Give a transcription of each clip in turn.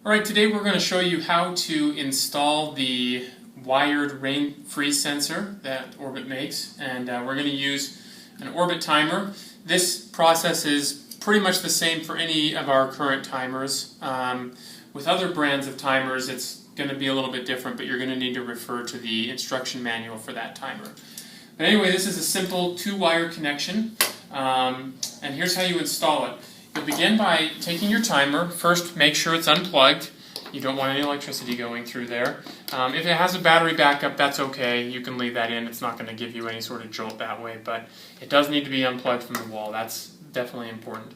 Alright, today we're going to show you how to install the wired rain freeze sensor that Orbit makes, and we're going to use an Orbit timer. This process is pretty much the same for any of our current timers. With other brands of timers it's going to be a little bit different, but you're going to need to refer to the instruction manual for that timer. But anyway, this is a simple two-wire connection, and here's how you install it. You'll begin by taking your timer. First, make sure it's unplugged. You don't want any electricity going through there. If it has a battery backup, that's okay. You can leave that in. It's not going to give you any sort of jolt that way, but it does need to be unplugged from the wall. That's definitely important.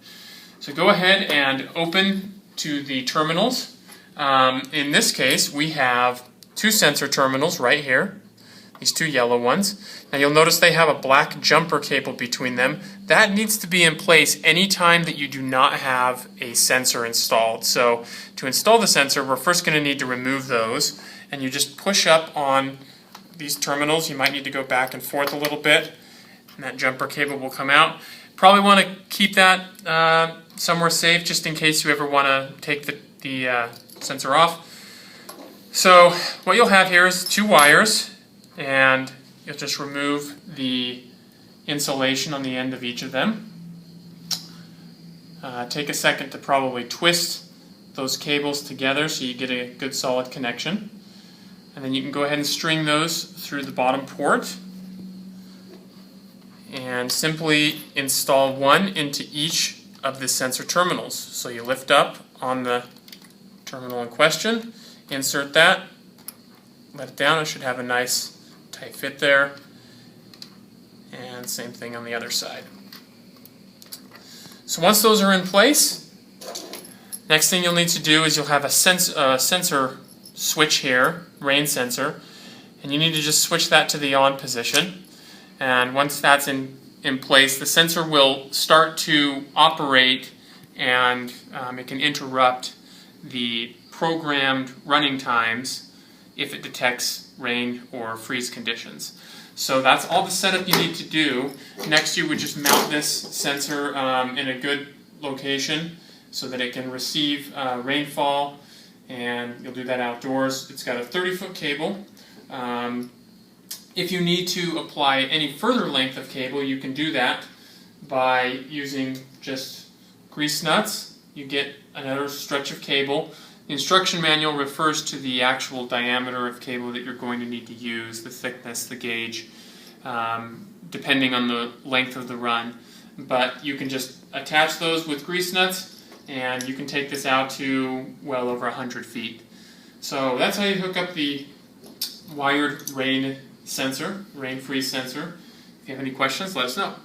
So go ahead and open to the terminals. In this case, we have two sensor terminals right here. These two yellow ones. Now you'll notice they have a black jumper cable between them. That needs to be in place anytime that you do not have a sensor installed. So to install the sensor, we're first going to need to remove those, and you just push up on these terminals. You might need to go back and forth a little bit, and that jumper cable will come out. Probably want to keep that somewhere safe just in case you ever want to take the sensor off. So what you'll have here is two wires, and you'll just remove the insulation on the end of each of them. Take a second to probably twist those cables together so you get a good solid connection. And then you can go ahead and string those through the bottom port and simply install one into each of the sensor terminals. So you lift up on the terminal in question, insert that, let it down. It should have a nice tight fit there, and same thing on the other side. So once those are in place, next thing you'll need to do is you'll have a sensor switch here, rain sensor, and you need to just switch that to the on position. And once that's in place, the sensor will start to operate, and it can interrupt the programmed running times if it detects rain or freeze conditions. So that's all the setup you need to do. Next, you would just mount this sensor in a good location so that it can receive rainfall, and you'll do that outdoors. It's got a 30-foot cable. If you need to apply any further length of cable, you can do that by using just grease nuts. You get another stretch of cable. The instruction manual refers to the actual diameter of cable that you're going to need to use, the thickness, the gauge, depending on the length of the run. But you can just attach those with grease nuts, and you can take this out to well over 100 feet. So that's how you hook up the wired rain sensor, rain freeze sensor. If you have any questions, let us know.